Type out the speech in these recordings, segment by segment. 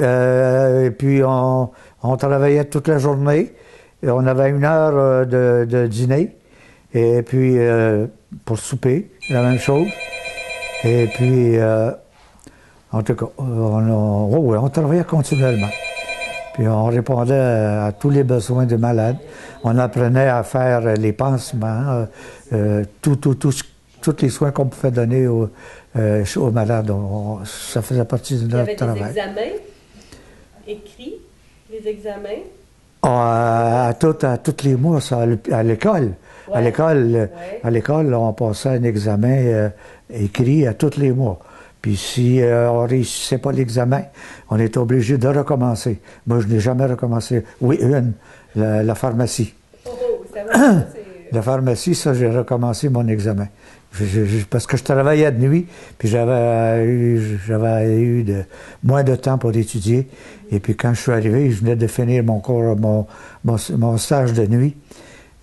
Et puis, on travaillait toute la journée. Et on avait 1 heure de dîner. Et puis, pour souper, la même chose. Et puis, en tout cas, on travaillait continuellement. Puis on répondait à tous les besoins des malades. On apprenait à faire les pansements, tous les soins qu'on pouvait donner aux malades. Ça faisait partie de notre travail. Il y avait des examens écrits, les examens? À tous les mois, ça, à l'école. Ouais. À l'école, on passait un examen écrit à tous les mois. Puis si on ne réussissait pas l'examen, on était obligé de recommencer. Moi, je n'ai jamais recommencé. Oui, la pharmacie. Ça va, la pharmacie, ça, j'ai recommencé mon examen. Parce que je travaillais de nuit, puis j'avais eu moins de temps pour étudier. Et puis quand je suis arrivé, je venais de finir mon stage de nuit.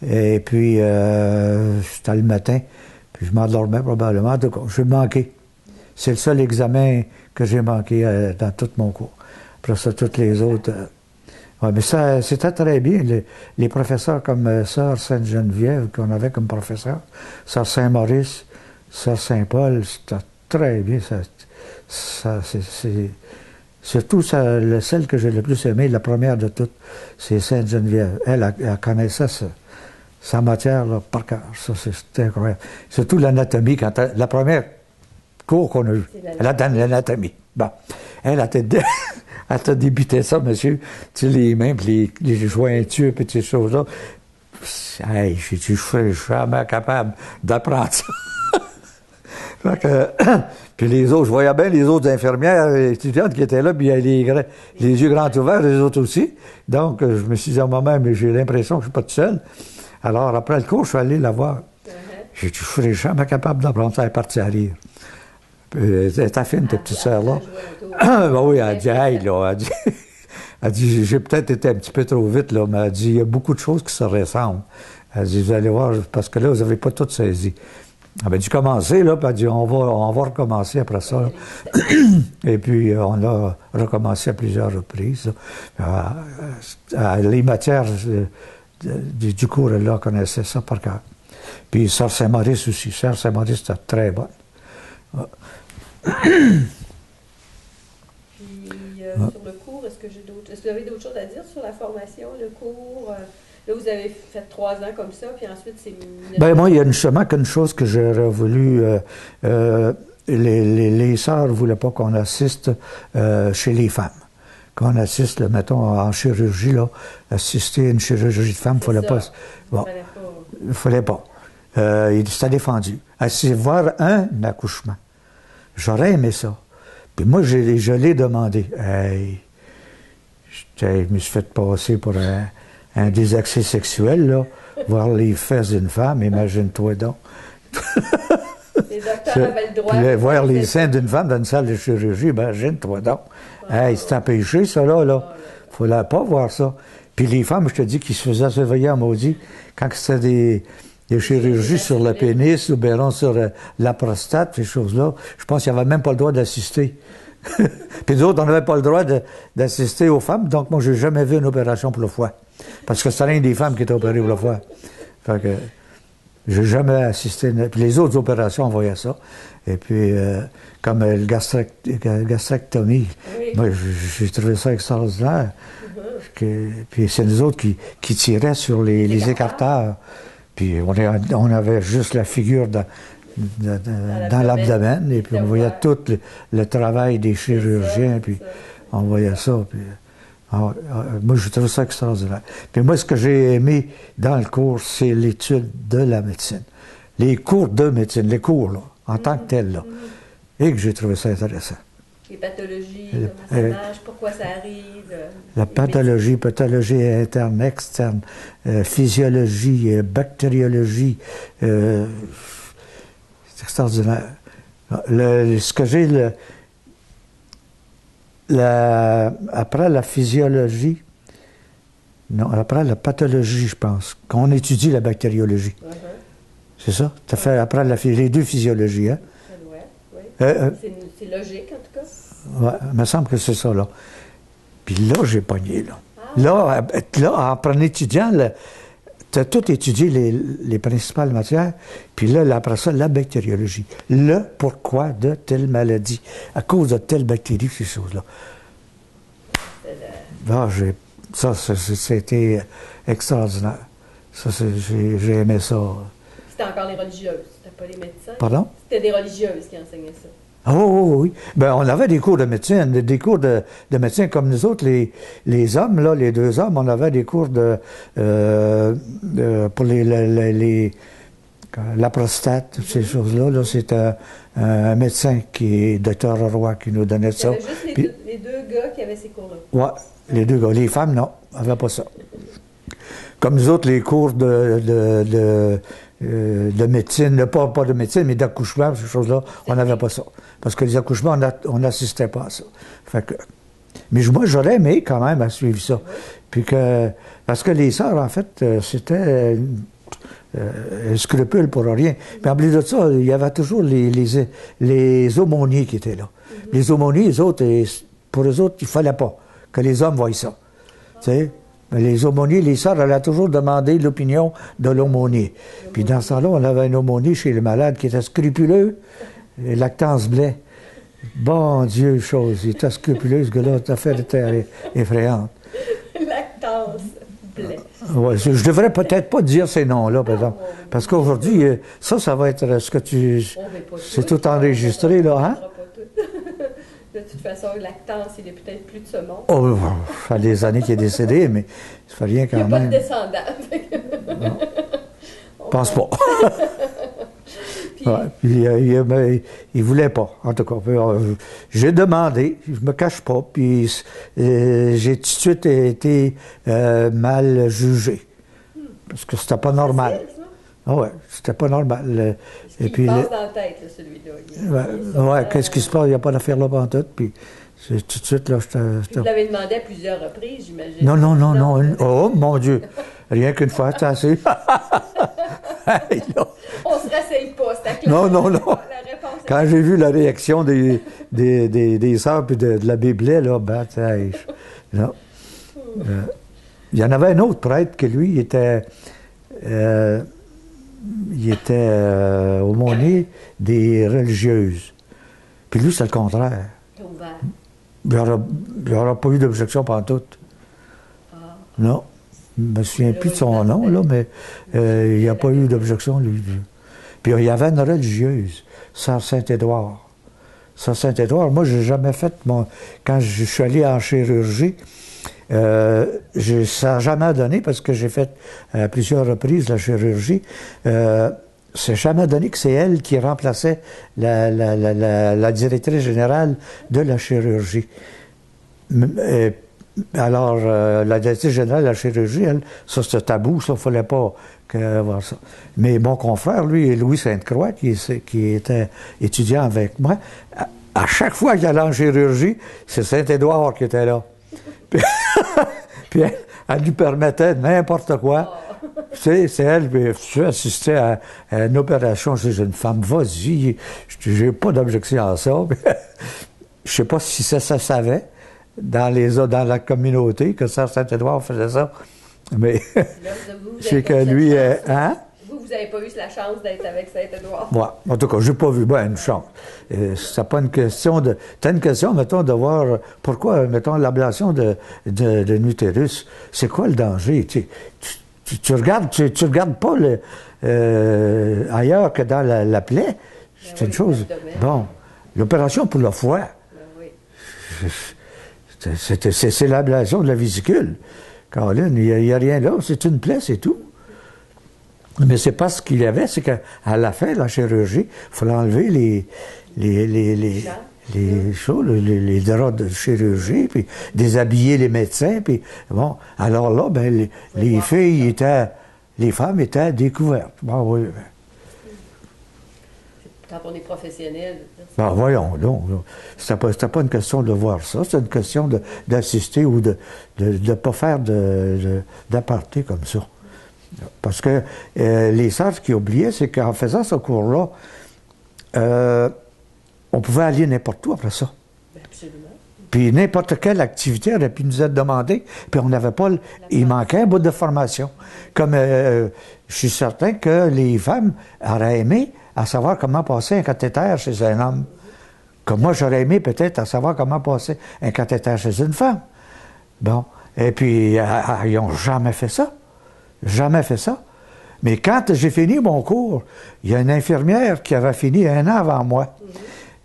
Et puis, c'était le matin, puis je m'endormais probablement. En tout cas, j'ai manqué. C'est le seul examen que j'ai manqué dans tout mon cours. Après ça, toutes les autres... ouais, mais ça, c'était très bien. Les professeurs comme Sœur Sainte-Geneviève, qu'on avait comme professeur, Sœur Saint-Maurice, Sœur Saint-Paul, c'était très bien. Surtout celle que j'ai le plus aimée, la première de toutes, c'est Sainte-Geneviève. Elle connaissait sa matière là, par cœur. Ça, c'était incroyable. Surtout l'anatomie, la première cours qu'on a eu, l'anatomie. Bon, elle t'a débuté ça, monsieur, tu sais, les mains, puis les jointures, puis ces choses-là. Hey, j'ai dit, je suis jamais capable d'apprendre ça. Fait que, puis les autres, je voyais bien les autres infirmières étudiantes qui étaient là, puis les yeux grands ouverts, les autres aussi. Donc, je me suis dit à moi-même, j'ai l'impression que je ne suis pas tout seul. Alors, après le cours, je suis allé la voir. J'ai dit, je ne serais jamais capable d'apprendre ça, elle est partie à rire. Ta fine, ta petite sœur-là. Ben oui, elle dit, hey, là, elle dit, j'ai peut-être été un petit peu trop vite, là, mais elle dit, il y a beaucoup de choses qui se ressemblent. Elle dit, vous allez voir, parce que là, vous n'avez pas tout saisi. Elle m'a dit, commencez, là, puis elle dit, on va recommencer après ça. Et puis, on a recommencé à plusieurs reprises. Les matières du cours, elle là, connaissait ça par cœur. Puis, Sœur Saint-Maurice aussi. Sœur Saint-Maurice, c'était très bonne. Puis, sur le cours, est-ce que vous avez d'autres choses à dire sur la formation, le cours? Là, vous avez fait 3 ans comme ça, puis ensuite, c'est... Ben moi, il y a seulement qu'une chose que j'aurais voulu... les sœurs ne voulaient pas qu'on assiste chez les femmes. Qu'on assiste, là, mettons, en chirurgie, là, assister à une chirurgie de femme, il ne fallait pas... Bon, il ne fallait pas. C'était défendu. Voir un accouchement. J'aurais aimé ça. Puis moi, je l'ai demandé. Hey, je me suis fait passer pour un désaxé sexuel, là. Voir les fesses d'une femme, imagine-toi donc. Les docteurs avaient le droit. Puis, voir les seins d'une femme dans une salle de chirurgie, imagine-toi donc. Hey, c'est un péché, ça, là. Il ne fallait pas voir ça. Puis les femmes, je te dis, qui se faisaient surveiller en maudit, quand c'était des chirurgies sur le pénis ou bien sur la prostate, ces choses-là, je pense qu'il n'y avait même pas le droit d'assister. Puis nous autres, on n'avait pas le droit d'assister aux femmes, donc moi, je n'ai jamais vu une opération pour le foie. Parce que c'était rien des femmes qui étaient opérées pour le foie. Fait que j'ai jamais assisté. Puis les autres opérations, on voyait ça. Et puis, comme la gastrectomie, moi, j'ai trouvé ça extraordinaire. Puis c'est nous autres qui tiraient sur les écarteurs. Puis on avait juste la figure dans l'abdomen, et puis on voyait tout le travail des chirurgiens, puis on voyait ça. Puis, moi, je trouve ça extraordinaire. Puis moi, ce que j'ai aimé dans le cours, c'est l'étude de la médecine. Les cours de médecine, les cours, là, en tant que tels, là. Et que j'ai trouvé ça intéressant. Les pathologies, comment ça marche, pourquoi ça arrive. La pathologie interne, externe, physiologie, bactériologie, c'est extraordinaire. Ce que j'ai, après la physiologie, non, après la pathologie, je pense, qu'on étudie la bactériologie. C'est ça? Tu as fait après les deux physiologies, hein? Ça doit, oui. C'est logique, en tout cas. Oui, il me semble que c'est ça, là. Puis là, j'ai pogné, là. Là, en étudiant, tu as tout étudié les principales matières, puis là, après ça, la bactériologie. Le pourquoi de telle maladie, à cause de telle bactérie, ces choses-là. Là, c'était extraordinaire. Ça, j'ai aimé ça. C'était encore les religieuses, c'était pas les médecins. Pardon? C'était des religieuses qui enseignaient ça. Ah oui. Ben, on avait des cours de médecine, des cours de médecine comme nous autres, les hommes, là, les 2 hommes, on avait des cours pour la prostate, ces choses-là. Là, c'est un médecin qui est Dr. Roy qui nous donnait ça. Il y avait juste les deux gars qui avaient ces cours-là. Oui, les 2 gars. Les femmes, non, n'avaient pas ça. Comme nous autres, les cours de médecine, pas de médecine, mais d'accouchement, ces choses-là, on n'avait pas ça. Parce que les accouchements, on n'assistait pas à ça. Fait que, mais moi, j'aurais aimé quand même à suivre ça. Puis parce que les sœurs, en fait, c'était un scrupule pour rien. Mais en plus de ça, il y avait toujours les aumôniers qui étaient là. Les aumôniers, pour eux autres, il ne fallait pas que les hommes voient ça. Tu sais? Mais les aumôniers, les sœurs, elles a toujours demandé l'opinion de l'aumônier. Puis dans ce temps-là, on avait un aumônier chez les malades qui était scrupuleux, et Lactance Blais. Bon Dieu, chose, il était scrupuleux, ce gars-là, cette affaire était effrayante. Lactance Blais. Ouais, je devrais peut-être pas dire ces noms-là, par exemple. Parce qu'aujourd'hui, ça va être ce que tu... C'est tout enregistré, là, hein? De toute façon, Lactance, il est peut-être plus de ce monde. Oh, ça fait des années qu'il est décédé, mais ça fait rien quand même. Il n'y a pas de descendants. Non. Je pense pas. Puis, il voulait pas, en tout cas. J'ai demandé, je me cache pas, puis j'ai tout de suite été mal jugé. Parce que c'était pas normal. Ah ouais, c'était pas normal. Et puis, il passe dans la tête, là, celui-là. Ouais, qu'est-ce qui se passe? Il n'y a pas d'affaire là pendant tout. Puis tout de suite, là, Vous l'avez demandé à plusieurs reprises, j'imagine. Non. Oh, mon Dieu. Rien qu'une fois, c'est assez. Hey, on se rasseye pas, c'est clair. Non. Quand j'ai vu la réaction des sœurs puis de la Bible, là, ben, non. Il y en avait un autre prêtre que lui, il était aumônier des religieuses. Puis lui, c'est le contraire. Il n'y aura pas eu d'objection pendant tout. Non. Je ne me souviens plus de son nom, là, mais il n'y a pas eu d'objection, lui. Puis il y avait une religieuse, Sœur Saint-Édouard. Sœur Saint-Édouard, moi, je n'ai jamais fait quand je suis allé en chirurgie, ça n'a jamais donné, parce que j'ai fait à plusieurs reprises la chirurgie, c'est jamais donné que c'est elle qui remplaçait la directrice générale de la chirurgie. Alors, la directrice générale de la chirurgie, elle, ça c'était tabou, ça, il ne fallait pas voir ça. Mais mon confrère, lui, Louis Sainte-Croix, qui était étudiant avec moi, à chaque fois qu'il allait en chirurgie, c'est Saint-Édouard qui était là. Puis elle lui permettait n'importe quoi. Tu sais, c'est elle, puis tu assistais à une opération chez une femme, vas-y, j'ai pas d'objection à ça. Je sais pas si ça savait dans la communauté que Sœur Saint-Édouard faisait ça, mais je sais que lui, hein? Vous n'avez pas eu la chance d'être avec Saint-Édouard. Ouais, en tout cas, j'ai pas vu. Ben, une chance. C'est pas une question de... T'as une question, mettons, de voir pourquoi, mettons, l'ablation de l'utérus, c'est quoi le danger? Tu regardes pas ailleurs que dans la plaie. C'est une chose. Bon, l'opération pour le foie, c'est l'ablation de la vésicule. Caroline, il n'y a rien là, c'est une plaie, c'est tout. Mais c'est pas ce qu'il y avait, c'est qu'à la fin de la chirurgie, il fallait enlever les draps de chirurgie, puis déshabiller les médecins, puis bon. Alors là, ben, les femmes étaient découvertes. Bon, oui. Quand on est professionnel. Ben, voyons, donc. C'était pas une question de voir ça, c'est une question d'assister ou de ne pas faire d'aparté comme ça. Parce que les sœurs qui oubliaient, c'est qu'en faisant ce cours-là, on pouvait aller n'importe où après ça. Absolument. Puis n'importe quelle activité aurait pu nous être demandée, puis on n'avait pas... Il manquait un bout de formation. Comme je suis certain que les femmes auraient aimé à savoir comment passer un cathéter chez un homme. Comme moi, j'aurais aimé peut-être à savoir comment passer un cathéter chez une femme. Bon. Et puis, ils n'ont jamais fait ça. Jamais fait ça. Mais quand j'ai fini mon cours, il y a une infirmière qui avait fini 1 an avant moi.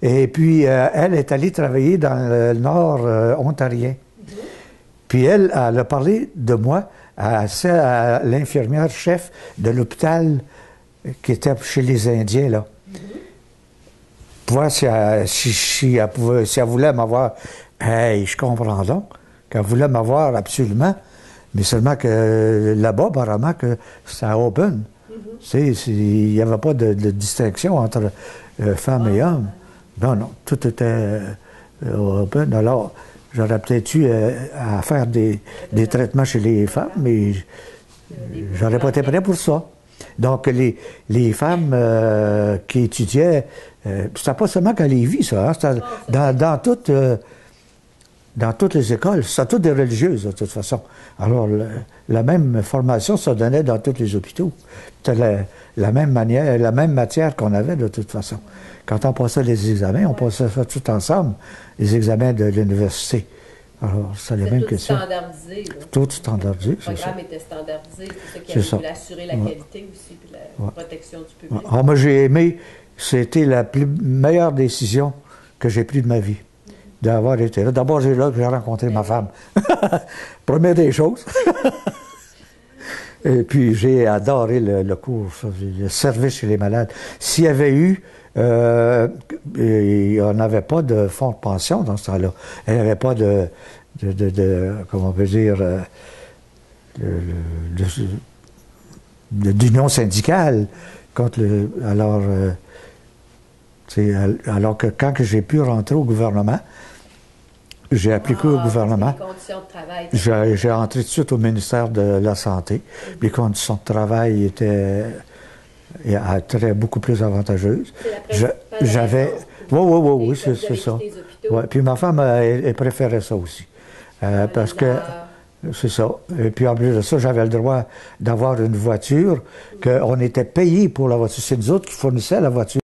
Et puis, elle est allée travailler dans le nord ontarien. Puis elle a parlé de moi à l'infirmière chef de l'hôpital qui était chez les Indiens, là. Pour voir si elle voulait m'avoir. Hey, je comprends donc qu'elle voulait m'avoir absolument. Mais seulement que là-bas, apparemment, que c'était open. Il n'y avait pas de distinction entre femmes et hommes. Non, tout était open. Alors, j'aurais peut-être eu à faire des traitements chez les femmes, mais j'aurais pas été prêt pour ça. Donc, les femmes qui étudiaient, c'était pas seulement qu'à Lévis, ça, hein, c'était dans toutes les écoles, c'était toutes des religieuses, de toute façon. Alors, la même formation se donnait dans tous les hôpitaux. C'était la même manière, la même matière qu'on avait, de toute façon. Quand on passait les examens, on passait ça tout ensemble, les examens de l'université. Alors, c'est les mêmes questions. Tout standardisé. Là. Tout standardisé, c'est ça. Le programme était standardisé, c'est ça qui a assuré la qualité aussi, puis la protection du public. Alors, moi, j'ai aimé, c'était la meilleure décision que j'ai prise de ma vie, d'avoir été là. D'abord, j'ai rencontré ma femme. Première des choses. Et puis, j'ai adoré le cours, le service chez les malades. S'il y avait eu... on n'avait pas de fonds de pension dans ce temps-là. Il n'y avait pas comment on peut dire, d'union syndicale. Alors que quand j'ai pu rentrer au gouvernement, j'ai appliqué au gouvernement. Les conditions de travail. J'ai entré tout de suite au ministère de la Santé. Les conditions de travail étaient beaucoup plus avantageuses. J'avais... Oui, c'est ça. Ouais. Puis ma femme, elle préférait ça aussi. Parce que... C'est ça. Et puis en plus de ça, j'avais le droit d'avoir une voiture, qu'on était payé pour la voiture. C'est nous autres qui fournissaient la voiture.